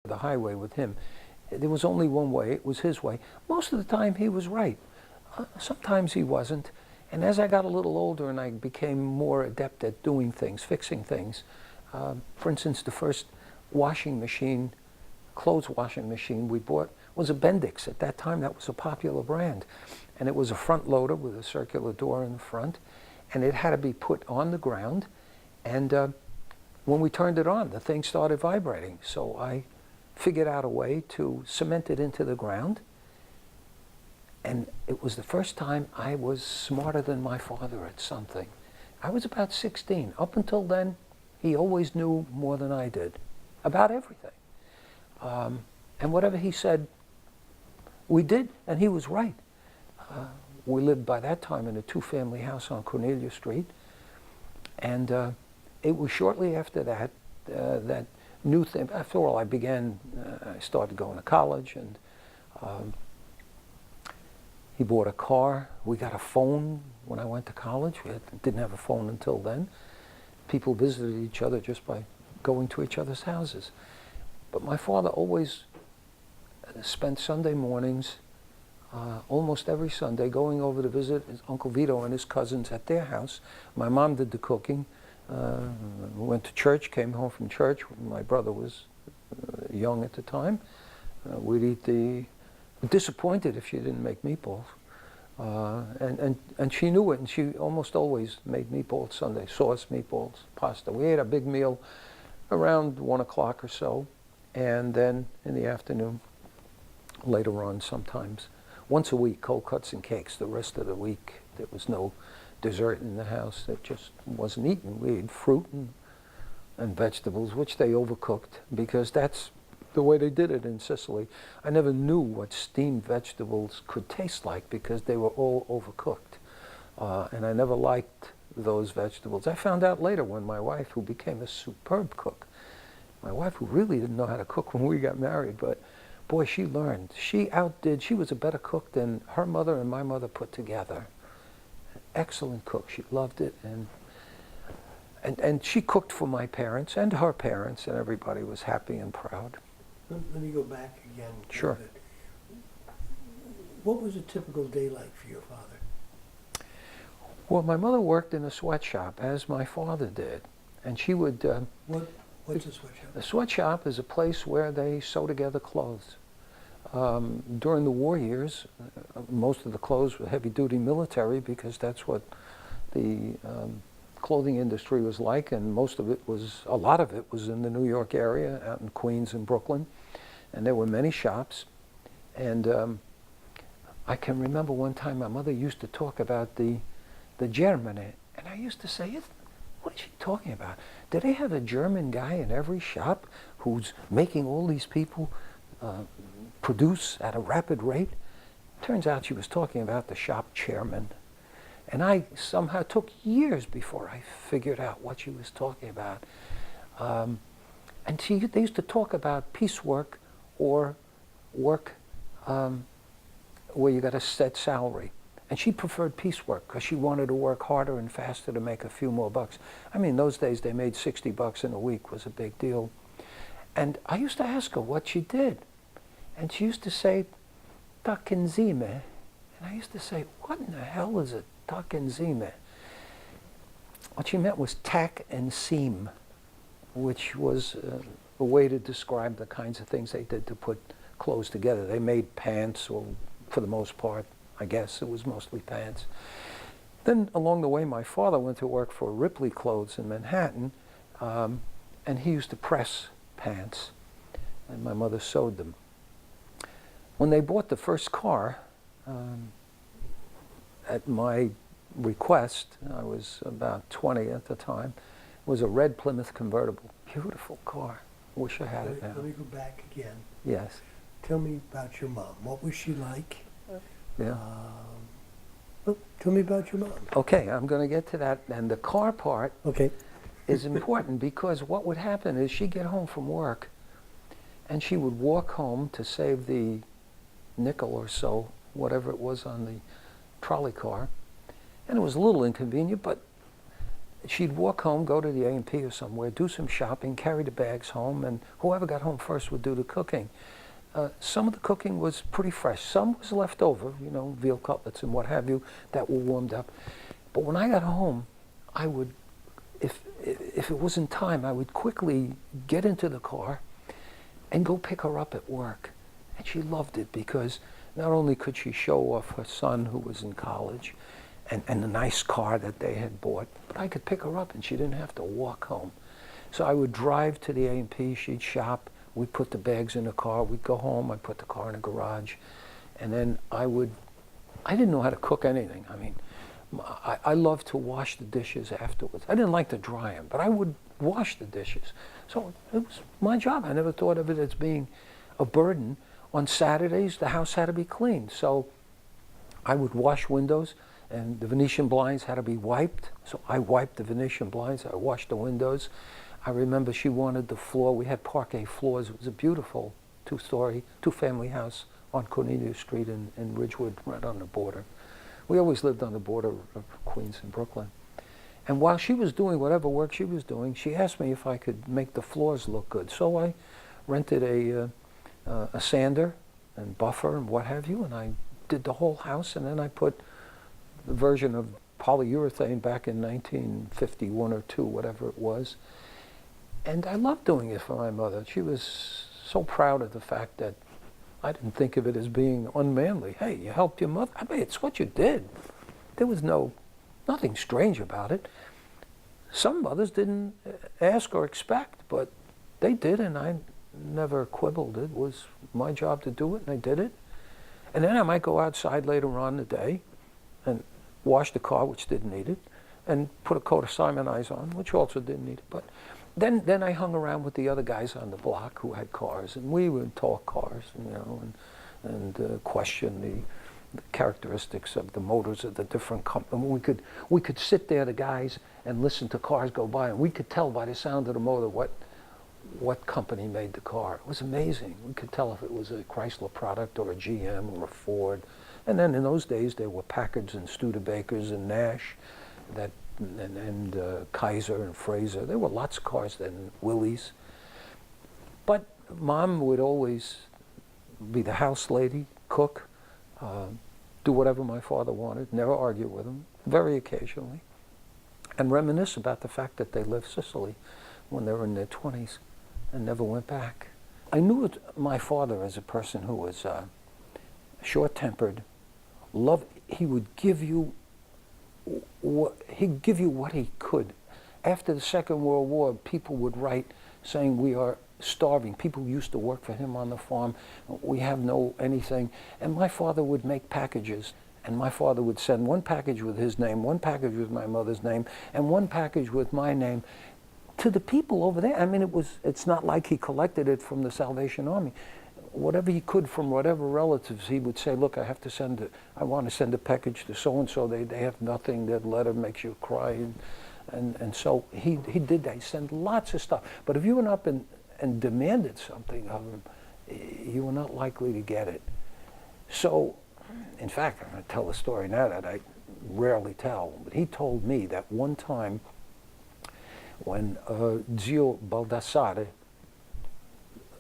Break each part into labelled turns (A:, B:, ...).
A: the highway with him. There was only one way. It was his way. Most of the time he was right. Sometimes he wasn't. And as I got a little older and I became more adept at doing things, fixing things, for instance, the first washing machine, clothes washing machine we bought was a Bendix. At that time, that was a popular brand. And it was a front loader with a circular door in the front. And it had to be put on the ground. And when we turned it on, the thing started vibrating. So I figured out a way to cement it into the ground. And it was the first time I was smarter than my father at something. I was about 16. Up until then, he always knew more than I did about everything. And whatever he said, we did, and he was right. We lived by that time in a two-family house on Cornelia Street. And it was shortly after that, that new thing. After all, I started going to college, and he bought a car. We got a phone when I went to college. We didn't have a phone until then. People visited each other just by going to each other's houses. But my father always spent Sunday mornings, almost every Sunday, going over to visit his Uncle Vito and his cousins at their house. My mom did the cooking. Went to church, came home from church when my brother was young at the time. We'd eat disappointed if she didn't make meatballs. And she knew it, and she almost always made meatballs Sunday, sauce, meatballs, pasta. We ate a big meal around 1 o'clock or so, and then in the afternoon, later on sometimes, once a week, cold cuts and cakes. The rest of the week, there was no dessert in the house. That just wasn't eaten. We ate fruit and vegetables, which they overcooked, because that's the way they did it in Sicily. I never knew what steamed vegetables could taste like because they were all overcooked. And I never liked those vegetables. I found out later when my wife, who became a superb cook, my wife who really didn't know how to cook when we got married, but boy, she learned. She was a better cook than her mother and my mother put together. Excellent cook. She loved it. And she cooked for my parents and her parents, and everybody was happy and proud.
B: Let me go back again.
A: Sure.
B: What was a typical day like for your father?
A: Well, my mother worked in a sweatshop, as my father did. And she would...
B: What's a sweatshop?
A: A sweatshop is a place where they sew together clothes. During the war years, most of the clothes were heavy-duty military because that's what the clothing industry was like, and a lot of it was in the New York area, out in Queens and Brooklyn, and there were many shops. And I can remember one time my mother used to talk about the Germany, and I used to say, what is she talking about? Do they have a German guy in every shop who's making all these people produce at a rapid rate? Turns out she was talking about the shop chairman. And I somehow took years before I figured out what she was talking about. And they used to talk about piecework or work where you got a set salary. And she preferred piecework because she wanted to work harder and faster to make a few more bucks. I mean, those days they made 60 bucks in a week was a big deal. And I used to ask her what she did. And she used to say, Tackenzime. And I used to say, what in the hell is a Tackenzime? What she meant was tack and seam, which was a way to describe the kinds of things they did to put clothes together. They made pants, or for the most part, I guess it was mostly pants. Then along the way, my father went to work for Ripley Clothes in Manhattan, and he used to press pants, and my mother sewed them. When they bought the first car, at my request, I was about 20 at the time, it was a red Plymouth convertible. Beautiful car. Wish I had it now.
B: Let me go back again.
A: Yes.
B: Tell me about your mom. What was she like?
A: Yeah.
B: Tell me about your mom.
A: Okay, I'm going to get to that. And the car part is important because what would happen is she'd get home from work and she would walk home to save the nickel or so, whatever it was on the trolley car. And it was a little inconvenient, but she'd walk home, go to the A&P or somewhere, do some shopping, carry the bags home, and whoever got home first would do the cooking. Some of the cooking was pretty fresh. Some was left over, you know, veal cutlets and what have you, that were warmed up. But when I got home, I would, if it wasn't time, I would quickly get into the car and go pick her up at work. And she loved it because not only could she show off her son who was in college and the nice car that they had bought, but I could pick her up and she didn't have to walk home. So I would drive to the A&P, she'd shop, we'd put the bags in the car, we'd go home, I'd put the car in the garage, and then I didn't know how to cook anything. I mean, I loved to wash the dishes afterwards. I didn't like to dry them, but I would wash the dishes. So it was my job. I never thought of it as being a burden. On Saturdays, the house had to be cleaned. So I would wash windows, and the Venetian blinds had to be wiped. So I wiped the Venetian blinds, I washed the windows. I remember she wanted the floor. We had parquet floors. It was a beautiful two-story, two-family house on Cornelia Street in Ridgewood, right on the border. We always lived on the border of Queens and Brooklyn. And while she was doing whatever work she was doing, she asked me if I could make the floors look good. So I rented a sander and buffer and what have you, and I did the whole house, and then I put the version of polyurethane back in 1951 or 2, whatever it was. And I loved doing it for my mother. She was so proud of the fact that I didn't think of it as being unmanly. Hey, you helped your mother. I mean, it's what you did. There was nothing strange about it. Some mothers didn't ask or expect, but they did, and I never quibbled. It was my job to do it, and I did it. And then I might go outside later on in the day and wash the car, which didn't need it, and put a coat of Simonize on, which also didn't need it. But then I hung around with the other guys on the block who had cars, and we would talk cars, you know, and question the characteristics of the motors of the different companies. We could sit there, the guys, and listen to cars go by, and we could tell by the sound of the motor what company made the car. It was amazing. We could tell if it was a Chrysler product or a GM or a Ford. And then in those days there were Packards and Studebakers and Nash, and Kaiser and Fraser. There were lots of cars then, Willys. But Mom would always be the house lady, cook, do whatever my father wanted, never argue with him, very occasionally, and reminisce about the fact that they left Sicily when they were in their 20s and never went back. I knew my father as a person who was short-tempered. He would give you what he could. After the Second World War, people would write saying, we are starving. People used to work for him on the farm. We have no anything. And my father would make packages. And my father would send one package with his name, one package with my mother's name, and one package with my name to the people over there. I mean, it's not like he collected it from the Salvation Army. Whatever he could from whatever relatives, he would say, look, I want to send a package to so-and-so. They have nothing. That letter makes you cry. And so he did that. He sent lots of stuff. But if you went up and demanded something of him, you were not likely to get it. So, in fact, I'm going to tell a story now that I rarely tell. But he told me that one time when Zio Baldassare,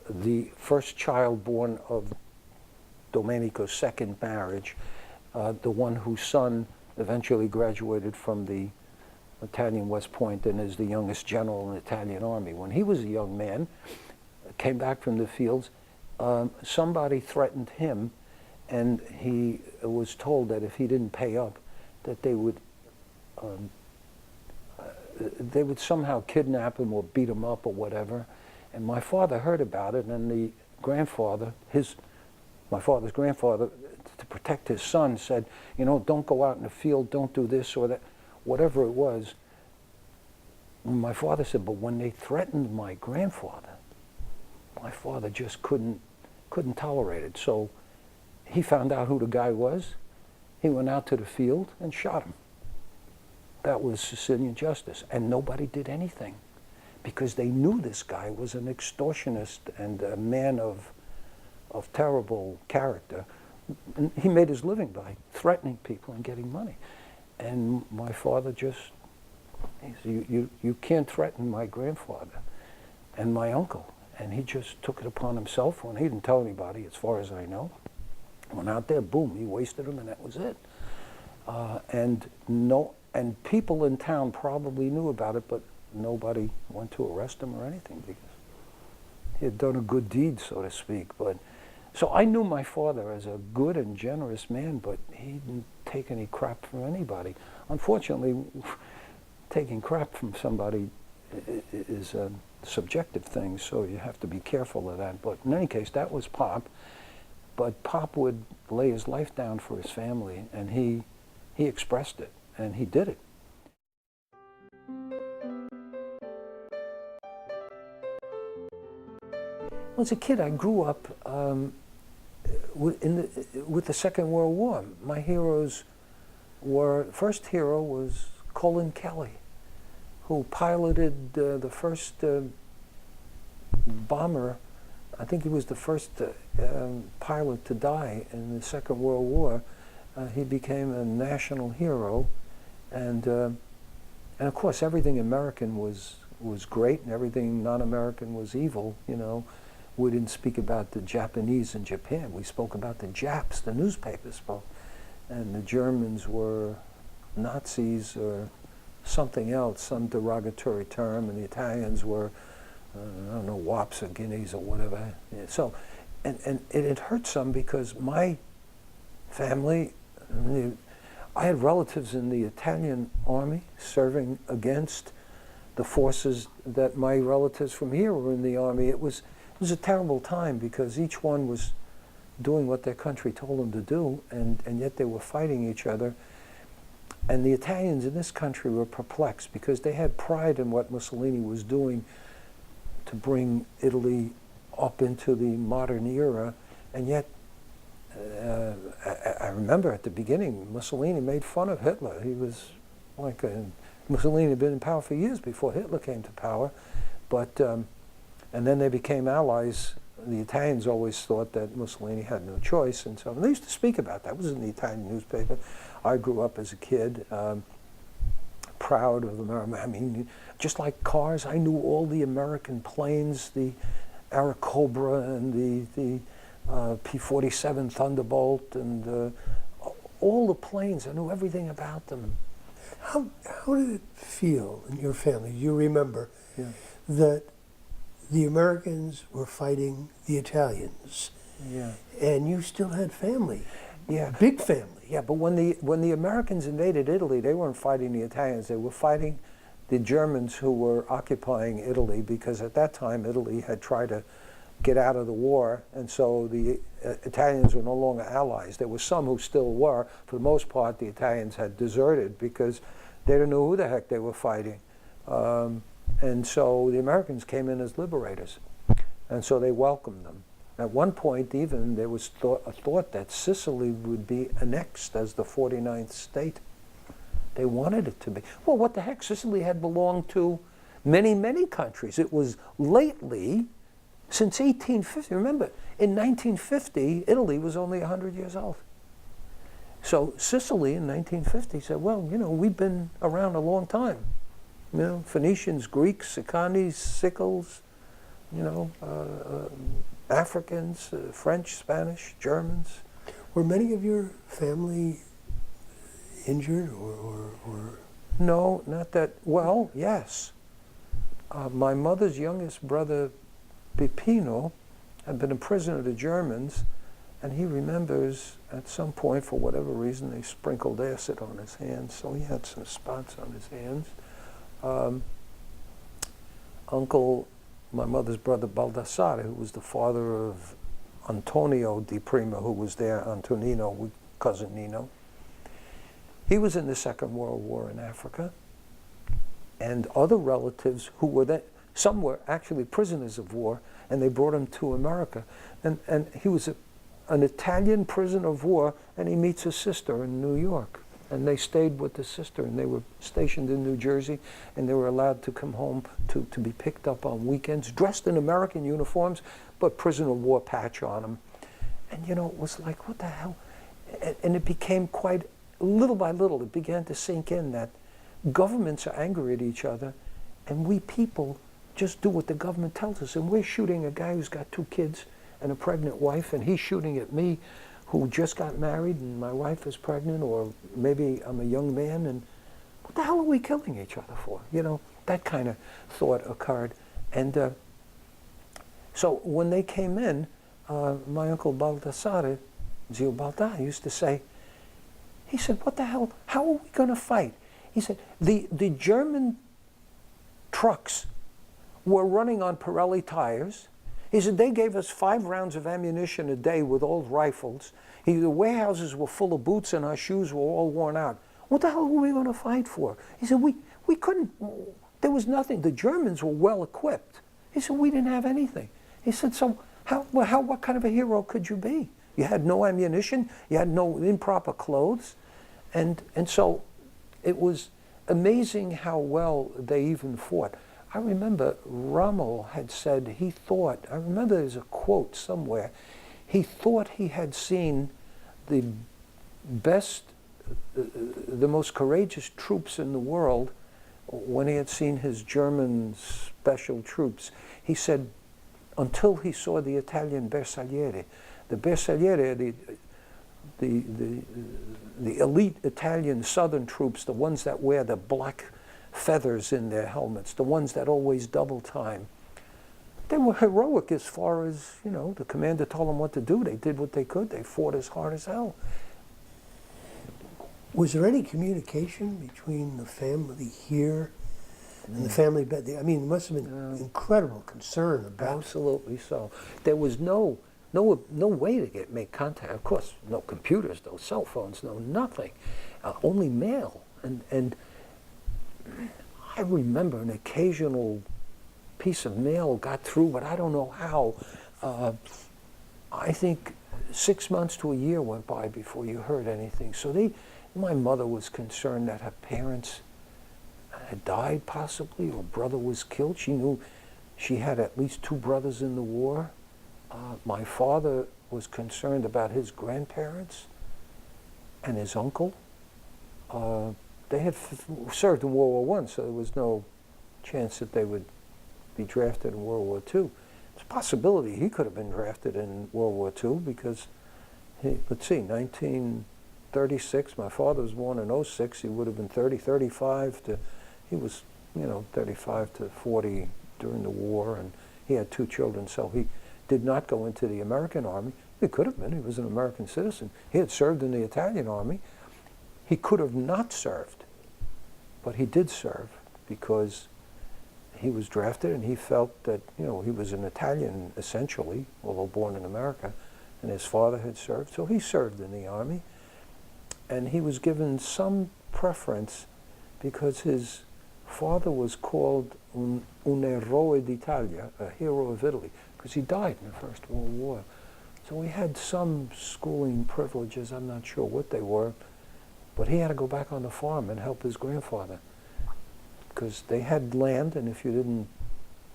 A: the first child born of Domenico's second marriage, the one whose son eventually graduated from the Italian West Point and is the youngest general in the Italian army. When he was a young man, came back from the fields, somebody threatened him, and he was told that if he didn't pay up, that they would somehow kidnap him or beat him up or whatever. And my father heard about it, and the grandfather, my father's grandfather, to protect his son, said, you know, don't go out in the field, don't do this or that, whatever it was. My father said, but when they threatened my grandfather, my father just couldn't tolerate it. So he found out who the guy was. He went out to the field and shot him. That was Sicilian justice, and nobody did anything, because they knew this guy was an extortionist and a man of terrible character. And he made his living by threatening people and getting money. And my father just He said, you can't threaten my grandfather and my uncle. And he just took it upon himself. When he didn't tell anybody, as far as I know. Went out there, boom, he wasted them, and that was it. And people in town probably knew about it, but nobody went to arrest him or anything because he had done a good deed, so to speak. But so I knew my father as a good and generous man, but he didn't take any crap from anybody. Unfortunately, taking crap from somebody is a subjective thing, so you have to be careful of that. But in any case, that was Pop. But Pop would lay his life down for his family, and he expressed it, and he did it. As a kid, I grew up with the Second World War. My heroes were, first hero was Colin Kelly, who piloted the first bomber. I think he was the first pilot to die in the Second World War. He became a national hero, and of course everything American was great, and everything non-American was evil. You know, we didn't speak about the Japanese in Japan. We spoke about the Japs. The newspapers spoke, and the Germans were Nazis or something else, some derogatory term, and the Italians were, I don't know, wops or guineas or whatever. So, and it hurt some because my family, I had relatives in the Italian army serving against the forces that my relatives from here were in the army. It was a terrible time because each one was doing what their country told them to do, and yet they were fighting each other. And the Italians in this country were perplexed because they had pride in what Mussolini was doing to bring Italy up into the modern era, and yet I remember at the beginning Mussolini made fun of Hitler. He was like Mussolini had been in power for years before Hitler came to power, but and then they became allies. The Italians always thought that Mussolini had no choice, and so they used to speak about that. It was in the Italian newspaper. I grew up as a kid, proud of America. I mean, just like cars, I knew all the American planes, the Airacobra and the P-47 Thunderbolt, and all the planes. I knew everything about them.
B: How did it feel in your family? You remember that the Americans were fighting the Italians, and you still had family, big family.
A: Yeah, but when the Americans invaded Italy, they weren't fighting the Italians. They were fighting the Germans who were occupying Italy, because at that time Italy had tried to get out of the war, and so the Italians were no longer allies. There were some who still were. For the most part, the Italians had deserted because they didn't know who the heck they were fighting. And so the Americans came in as liberators, and so they welcomed them. At one point, even, there was a thought that Sicily would be annexed as the 49th state. They wanted it to be. Well, what the heck? Sicily had belonged to many, many countries. It was lately, since 1850. Remember, in 1950, Italy was only 100 years old. So Sicily in 1950 said, well, you know, we've been around a long time. You know, Phoenicians, Greeks, Sicanis, Sicels, you know, Africans, French, Spanish, Germans.
B: Were many of your family injured or?
A: No, not that. Well, yes. My mother's youngest brother, Pipino, had been a prisoner of the Germans, and he remembers at some point, for whatever reason, they sprinkled acid on his hands, so he had some spots on his hands. Uncle, my mother's brother Baldassare, who was the father of Antonio Di Prima, who was there, Antonino, cousin Nino. He was in the Second World War in Africa, and other relatives who were there, some were actually prisoners of war, and they brought him to America. And he was an Italian prisoner of war, and he meets his sister in New York. And they stayed with the sister, and they were stationed in New Jersey, and they were allowed to come home to be picked up on weekends, dressed in American uniforms, but prisoner of war patch on them. And you know, it was like, what the hell? And it became quite, little by little, it began to sink in that governments are angry at each other, and we people just do what the government tells us. And we're shooting a guy who's got 2 kids and a pregnant wife, and he's shooting at me who just got married and my wife is pregnant, or maybe I'm a young man, and what the hell are we killing each other for? You know, that kind of thought occurred. And so when they came in, my uncle Baldassare, Zio Balda, used to say, he said, what the hell, how are we going to fight? He said, the German trucks were running on Pirelli tires. He said, they gave us 5 rounds of ammunition a day with old rifles. The warehouses were full of boots and our shoes were all worn out. What the hell were we going to fight for? He said, we couldn't, there was nothing. The Germans were well equipped. He said, we didn't have anything. He said, so what kind of a hero could you be? You had no ammunition, you had no improper clothes, and so it was amazing how well they even fought. I remember Rommel had said he thought, I remember there's a quote somewhere, he thought he had seen the best, the most courageous troops in the world when he had seen his German special troops. He said, until he saw the Italian Bersaglieri. The Bersaglieri, the elite Italian southern troops, the ones that wear the black feathers in their helmets, the ones that always double time. They were heroic as far as, you know, the commander told them what to do. They did what they could. They fought as hard as hell.
B: Was there any communication between the family here and the family back there? I mean, there must have been incredible concern about.
A: Absolutely so. There was no way to make contact. Of course, no computers, no cell phones, no nothing. Only mail. And I remember an occasional piece of mail got through, but I don't know how. I think 6 months to a year went by before you heard anything. So my mother was concerned that her parents had died possibly, or brother was killed. She knew she had at least 2 brothers in the war. My father was concerned about his grandparents and his uncle. They had served in World War I, so there was no chance that they would be drafted in World War II. It's a possibility he could have been drafted in World War II because, let's see, 1936, my father was born in 06, he would have been 35 to, he was, 35 to 40 during the war, and he had 2 children, so he did not go into the American Army. He could have been, he was an American citizen. He had served in the Italian Army. He could have not served, but he did serve because he was drafted and he felt that, he was an Italian essentially, although born in America, and his father had served, so he served in the Army. And he was given some preference because his father was called un eroe d'Italia, a hero of Italy, because he died in the First World War. So he had some schooling privileges, I'm not sure what they were, but he had to go back on the farm and help his grandfather because they had land, and if you didn't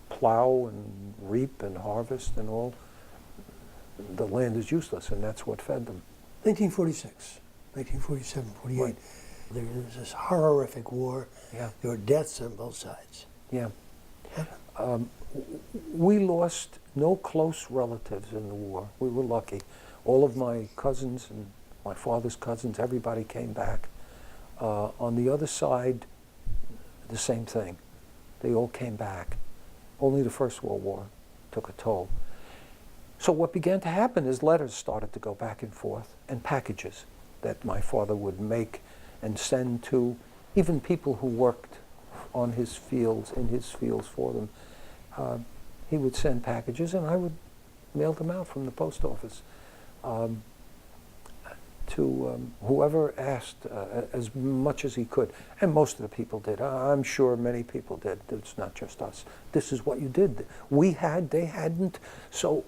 A: plow and reap and harvest and all, the land is useless, and that's what fed them.
B: 1946, 1947, 48. Right. There was this horrific war.
A: Yeah.
B: There were deaths on both sides.
A: Yeah. We lost no close relatives in the war. We were lucky. All of my cousins and my father's cousins, everybody came back. On the other side, the same thing. They all came back. Only the First World War took a toll. So what began to happen is letters started to go back and forth, and packages that my father would make and send to even people who worked on his fields, in his fields for them. He would send packages, and I would mail them out from the post office to whoever asked, as much as he could. And most of the people did. I'm sure many people did. It's not just us. This is what you did. We had, they hadn't, so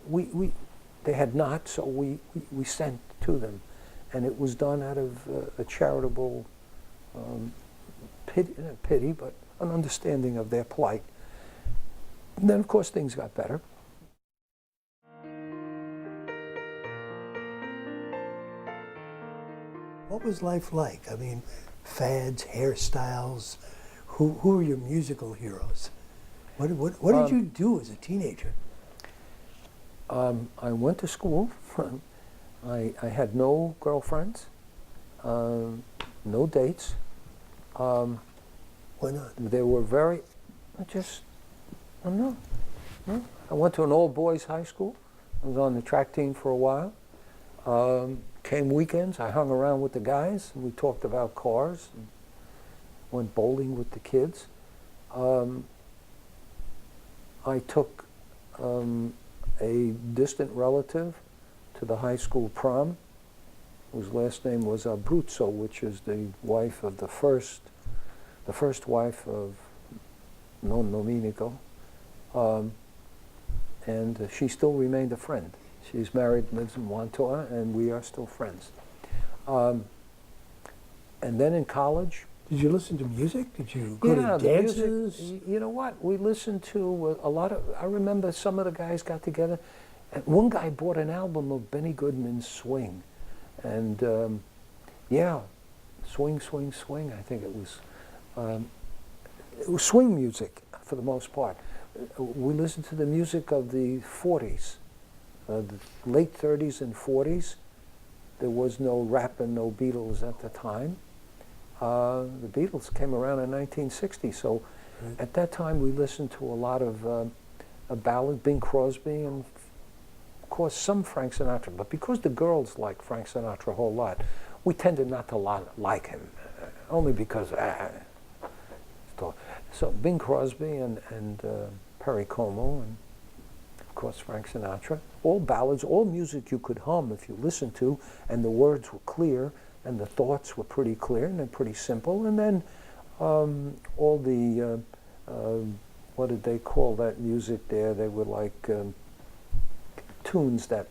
A: they had not, so we sent to them. And it was done out of a charitable pity, but an understanding of their plight. And then, of course, things got better.
B: What was life like? I mean, fads, hairstyles? Who are your musical heroes? What did you do as a teenager?
A: I went to school. I had no girlfriends, no dates.
B: Why not?
A: They were very, I don't know. No. I went to an old boys high school. I was on the track team for a while. Came weekends, I hung around with the guys, and we talked about cars, and went bowling with the kids. I took a distant relative to the high school prom, whose last name was Abruzzo, which is the wife of the first wife of Non Domenico. And she still remained a friend. She's married, lives in Mantua, and we are still friends. And then in college.
B: Did you listen to music? Did you go to dances?
A: Music, you know what? We listened to a lot of, I remember some of the guys got together, and one guy bought an album of Benny Goodman's Swing. And yeah, Swing, Swing, Swing, I think it was swing music for the most part. We listened to the music of the 40s, the late 30s and 40s. There was no rap and no Beatles at the time. The Beatles came around in 1960, so at that time we listened to a lot of ballad, Bing Crosby, and of course some Frank Sinatra. But because the girls like Frank Sinatra a whole lot, we tended not to like him, only because. So Bing Crosby and Perry Como, and of course Frank Sinatra, all ballads, all music you could hum if you listened to, and the words were clear, and the thoughts were pretty clear, and they're pretty simple. And then all the, what did they call that music there? They were like tunes that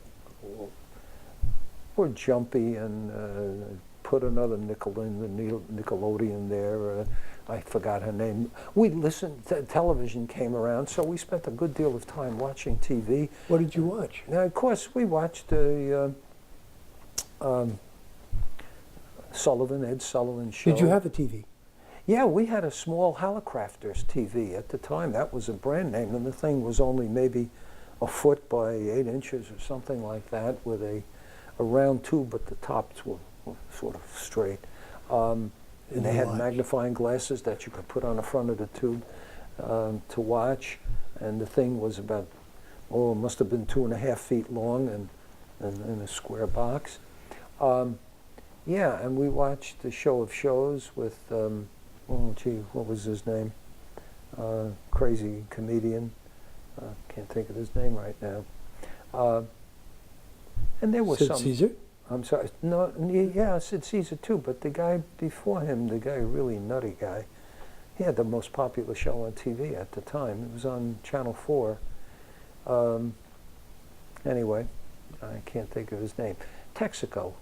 A: were jumpy, and put another nickel in the Nickelodeon there. I forgot her name. We listened, television came around, so we spent a good deal of time watching TV.
B: What did you watch?
A: Now, of course, we watched the Ed Sullivan show.
B: Did you have a TV?
A: Yeah, we had a small Hallicrafters TV at the time. That was a brand name, and the thing was only maybe a foot by 8 inches or something like that, with a round tube, but the tops were sort of straight. And they had magnifying glasses that you could put on the front of the tube to watch. And the thing was about, it must have been 2.5 feet long and in a square box. Yeah, and we watched the Show of Shows with, what was his name? Crazy comedian. Can't think of his name right now. And there was
B: Sid Caesar?
A: I'm sorry. No, yeah, Sid Caesar too, but the guy before him, the guy, really nutty guy, he had the most popular show on TV at the time. It was on Channel 4. Anyway, I can't think of his name. Texaco.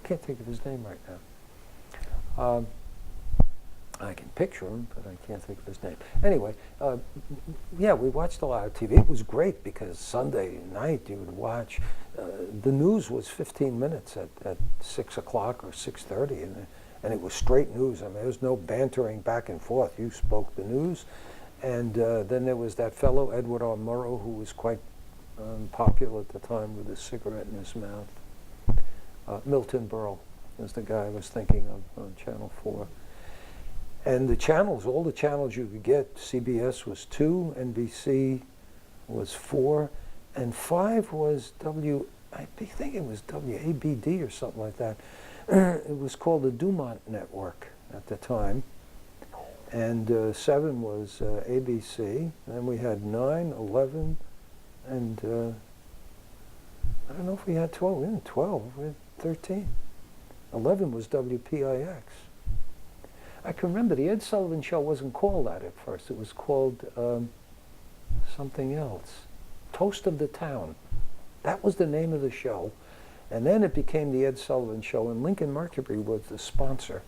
A: Can't think of his name right now. I can picture him, but I can't think of his name. Anyway, yeah, we watched a lot of TV. It was great because Sunday night you would watch. The news was 15 minutes at 6 o'clock or 6:30, and it was straight news. I mean, there was no bantering back and forth. You spoke the news. And then there was that fellow, Edward R. Murrow, who was quite popular at the time with a cigarette in his mouth. Milton Berle was the guy I was thinking of on Channel 4. And the channels, all the channels you could get, CBS was 2, NBC was 4, and 5 was I think it was WABD or something like that. It was called the Dumont Network at the time. And 7 was ABC. Then we had 9, 11, and I don't know if we had 12. We had 12, we had 13. 11 was WPIX. I can remember the Ed Sullivan Show wasn't called that at first. It was called something else. Toast of the Town. That was the name of the show. And then it became the Ed Sullivan Show, and Lincoln Mercury was the sponsor.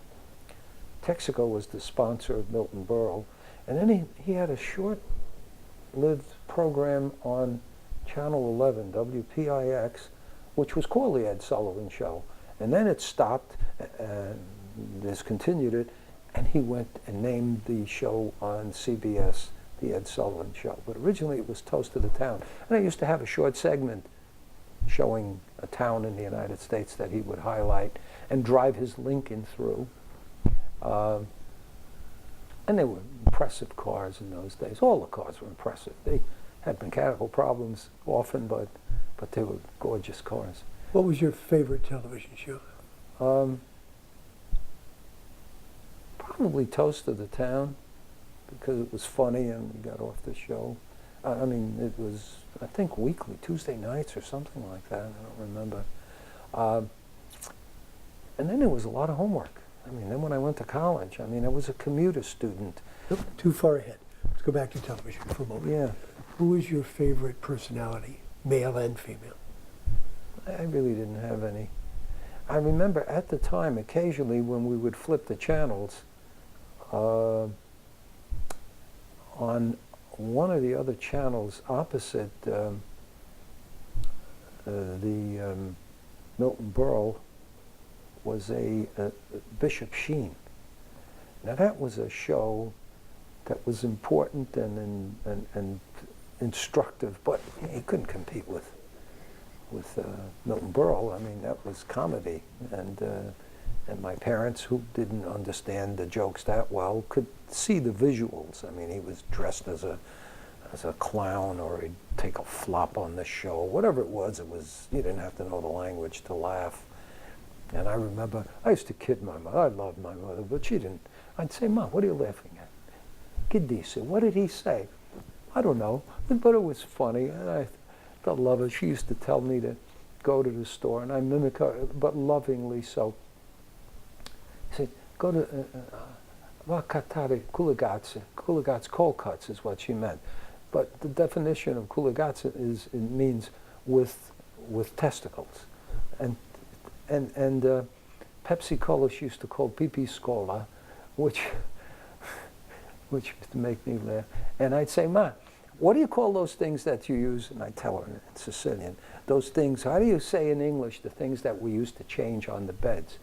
A: Texaco was the sponsor of Milton Berle. And then he had a short-lived program on Channel 11, WPIX, which was called the Ed Sullivan Show. And then it stopped, discontinued it, and he went and named the show on CBS the Ed Sullivan Show. But originally it was Toast of the Town. And I used to have a short segment showing a town in the United States that he would highlight and drive his Lincoln through. And they were impressive cars in those days. All the cars were impressive. They had mechanical problems often, but they were gorgeous cars.
B: What was your favorite television show?
A: Probably Toast of the Town, because it was funny and we got off the show. I mean, it was, I think, weekly, Tuesday nights or something like that. I don't remember. And then there was a lot of homework. I mean, then when I went to college, I mean, I was a commuter student.
B: Nope, too far ahead. Let's go back to television for a moment.
A: Yeah.
B: Who was your favorite personality, male and female?
A: I really didn't have any. I remember at the time, occasionally when we would flip the channels, on one of the other channels opposite the Milton Berle was a Bishop Sheen. Now that was a show that was important and instructive, but he couldn't compete with Milton Berle. I mean, that was comedy, and my parents, who didn't understand the jokes that well, could see the visuals. I mean, he was dressed as a clown, or he'd take a flop on the show, whatever it was. You didn't have to know the language to laugh. And I remember, I used to kid my mother. I loved my mother, but she didn't. I'd say, Mom, what are you laughing at? Kid disse, what did he say? I don't know, but it was funny, and I love her. She used to tell me to go to the store, and I mimic her, but lovingly so. She said, go to Vakatare Kuligatse. Kuligatse, cold cuts is what she meant. But the definition of Kuligatse is, it means with testicles. And Pepsi Cola she used to call Pipi Scola, which used to make me laugh. And I'd say, Ma, what do you call those things that you use? And I tell her in Sicilian, those things, how do you say in English the things that we used to change on the beds?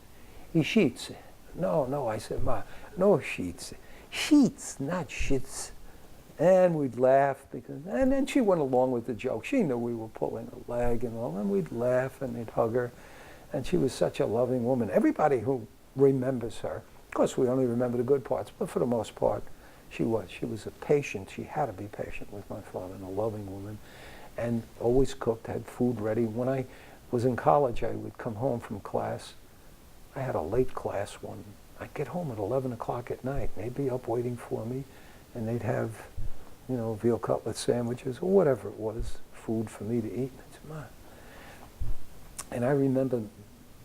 A: I sheets. No, I said, Ma, no sheets. Sheets, not shits. And we'd laugh, and then she went along with the joke. She knew we were pulling a leg and all, and we'd laugh and they'd hug her. And she was such a loving woman. Everybody who remembers her, of course we only remember the good parts, but for the most part, she was a patient. She had to be patient with my father, and a loving woman, and always cooked, had food ready. When I was in college, I would come home from class. I had a late class one. I'd get home at 11 o'clock at night. They'd be up waiting for me, and they'd have, veal cutlet sandwiches or whatever it was, food for me to eat. And I'd say, Ma. And I remember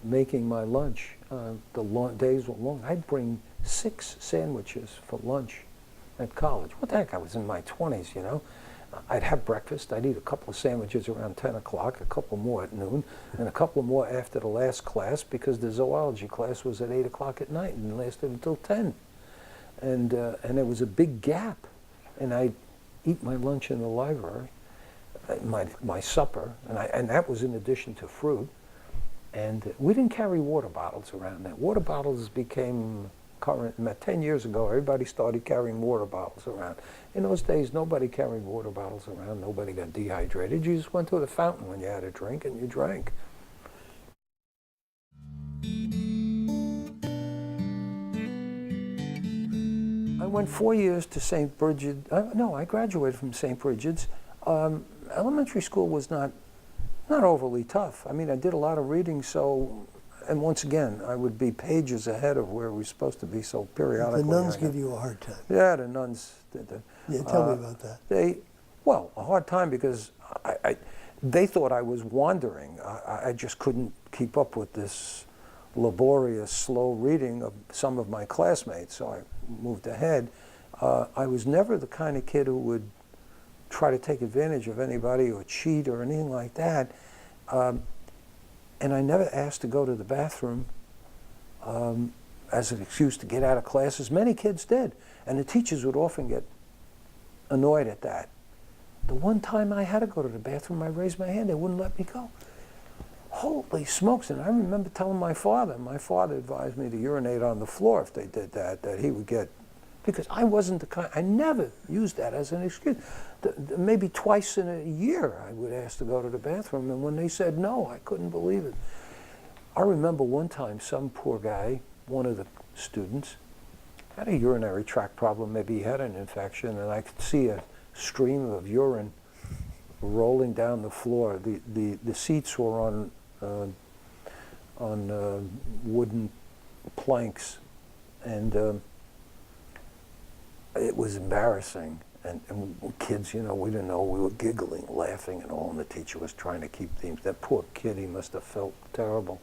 A: making my lunch. The days were long. I'd bring 6 sandwiches for lunch at college. What the heck, I was in my 20s, I'd have breakfast. I'd eat a couple of sandwiches around 10 o'clock, a couple more at noon, and a couple more after the last class, because the zoology class was at 8 o'clock at night and lasted until 10. And there was a big gap. And I'd eat my lunch in the library, my supper, and that was in addition to fruit. And we didn't carry water bottles around then. Water bottles became current. About 10 years ago, everybody started carrying water bottles around. In those days, nobody carried water bottles around. Nobody got dehydrated. You just went to the fountain when you had a drink, and you drank. I went 4 years to St. Bridget. I graduated from St. Bridget's. Elementary school was not overly tough. I mean, I did a lot of reading, and once again, I would be pages ahead of where we were supposed to be, so periodically.
B: The nuns give you a hard time.
A: Yeah, the nuns did.
B: Yeah, tell me about that.
A: A hard time because they thought I was wandering. I just couldn't keep up with this laborious, slow reading of some of my classmates, so I moved ahead. I was never the kind of kid who would try to take advantage of anybody or cheat or anything like that. And I never asked to go to the bathroom as an excuse to get out of classes. Many kids did, and the teachers would often get annoyed at that. The one time I had to go to the bathroom, I raised my hand, they wouldn't let me go. holy smokes. And I remember telling my father advised me to urinate on the floor if they did that he would get, because I wasn't the kind, I never used that as an excuse. Maybe twice in a year I would ask to go to the bathroom, and when they said no, I couldn't believe it. I remember one time some poor guy, one of the students, had a urinary tract problem. Maybe he had an infection, and I could see a stream of urine rolling down the floor. The seats were on wooden planks, and it was embarrassing. And kids, you know, we didn't know. We were giggling, laughing, and all. And the teacher was trying to keep things. That poor kid, he must have felt terrible.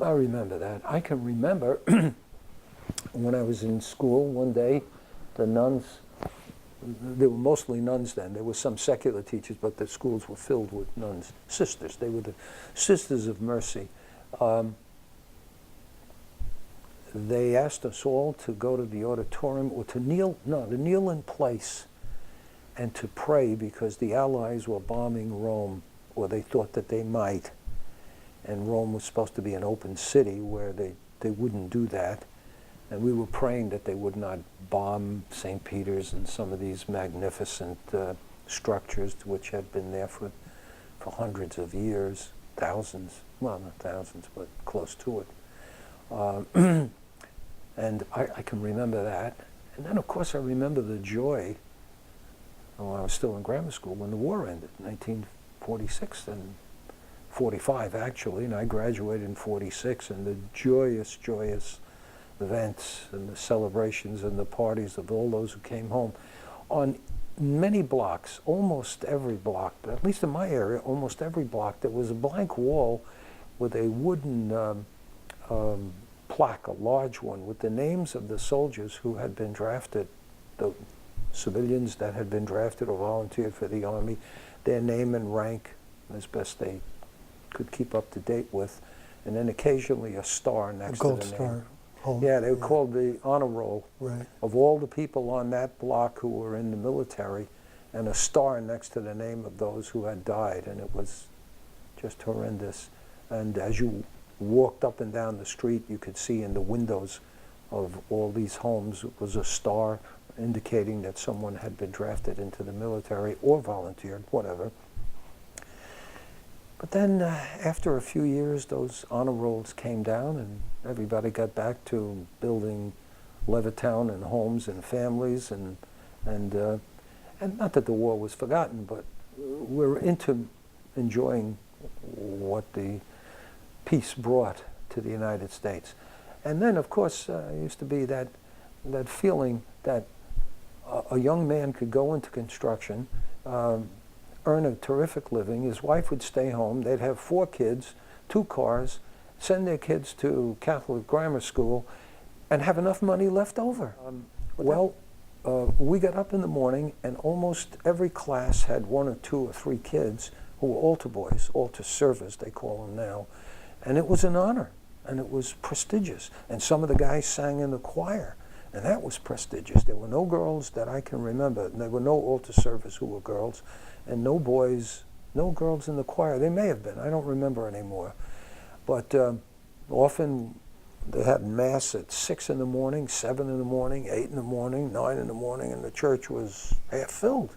A: I remember that. I can remember when I was in school one day, the nuns. They were mostly nuns then. There were some secular teachers, but the schools were filled with nuns, sisters. They were the Sisters of Mercy. They asked us all to go to the auditorium, or to kneel in place and to pray, because the Allies were bombing Rome, or they thought that they might. And Rome was supposed to be an open city where they wouldn't do that. And we were praying that they would not bomb St. Peter's and some of these magnificent structures which had been there for hundreds of years, thousands, well, not thousands, but close to it. And I can remember that. And then, of course, I remember the joy when I was still in grammar school when the war ended, 1946 and 45, actually, and I graduated in 46, and the joyous events and the celebrations and the parties of all those who came home. On many blocks, almost every block, but at least in my area, almost every block, there was a blank wall with a wooden plaque, a large one, with the names of the soldiers who had been drafted, the civilians that had been drafted or volunteered for the Army, their name and rank as best they could keep up to date with, and then occasionally a star next to the name.
B: Gold star. Home.
A: Yeah, they were called the honor roll.
B: Right.
A: Of all the people on that block who were in the military, and a star next to the name of those who had died, and it was just horrendous. And as you walked up and down the street, you could see in the windows of all these homes was a star indicating that someone had been drafted into the military or volunteered, whatever. But then after a few years, those honor rolls came down, and everybody got back to building Levittown and homes and families, and not that the war was forgotten, but we're into enjoying what the peace brought to the United States. And then, of course, used to be that feeling that a young man could go into construction, earn a terrific living. His wife would stay home. They'd have 4 kids, 2 cars, send their kids to Catholic grammar school, and have enough money left over. We got up in the morning, and almost every class had 1 or 2 or 3 kids who were altar boys, altar servers, they call them now. And it was an honor, and it was prestigious. And some of the guys sang in the choir, and that was prestigious. There were no girls that I can remember. There were no altar servers who were girls, and no boys, no girls in the choir. They may have been, I don't remember anymore. But often they had mass at 6 in the morning, 7 in the morning, 8 in the morning, 9 in the morning, and the church was half filled.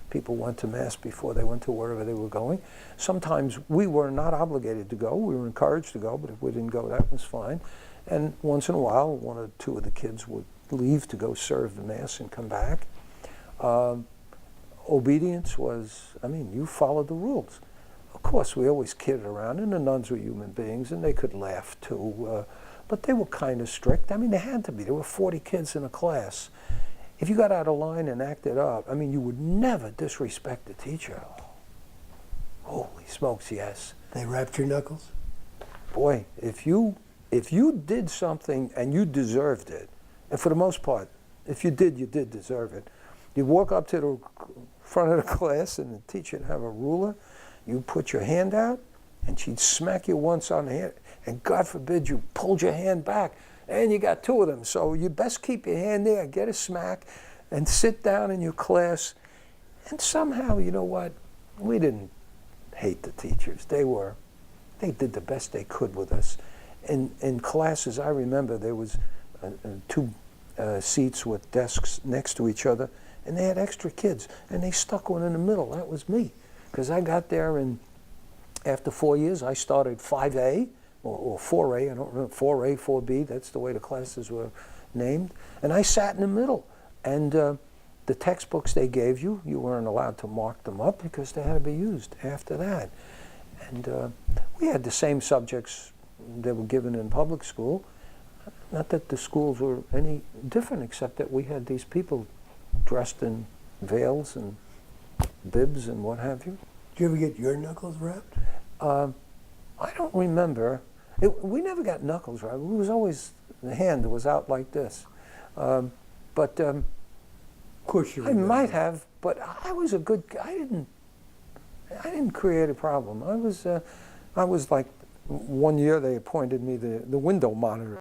A: People went to mass before they went to wherever they were going. Sometimes we were not obligated to go. We were encouraged to go, but if we didn't go, that was fine. And once in a while, 1 or 2 of the kids would leave to go serve the mass and come back. Obedience was, I mean, you followed the rules. Of course, we always kidded around, and the nuns were human beings, and they could laugh too, but they were kind of strict. I mean, they had to be. There were 40 kids in a class. If you got out of line and acted up, I mean, you would never disrespect the teacher. Holy smokes, yes.
B: They wrapped your knuckles?
A: Boy, if you did something and you deserved it, and for the most part, if you did deserve it, you'd walk up to the front of the class and the teacher would have a ruler. You put your hand out, and she'd smack you once on the hand, and God forbid you pulled your hand back, and you got 2 of them. So you best keep your hand there, get a smack, and sit down in your class. And somehow, you know what? We didn't hate the teachers. They were they did the best they could with us. In classes, I remember there was two seats with desks next to each other, and they had extra kids, and they stuck one in the middle. That was me, because I got there, and after 4 years, I started 5A, or 4A, I don't remember, 4A, 4B, that's the way the classes were named, and I sat in the middle. And the textbooks they gave you, you weren't allowed to mark them up because they had to be used after that. And we had the same subjects that were given in public school. Not that the schools were any different, except that we had these people dressed in veils and bibs and what have you.
B: Did you ever get your knuckles wrapped?
A: I don't remember. We never got knuckles wrapped. It was always, the hand was out like this. But
B: of course you
A: I
B: remember.
A: might have, but I was a good guy. I didn't create a problem. I was like, one year they appointed me the window monitor.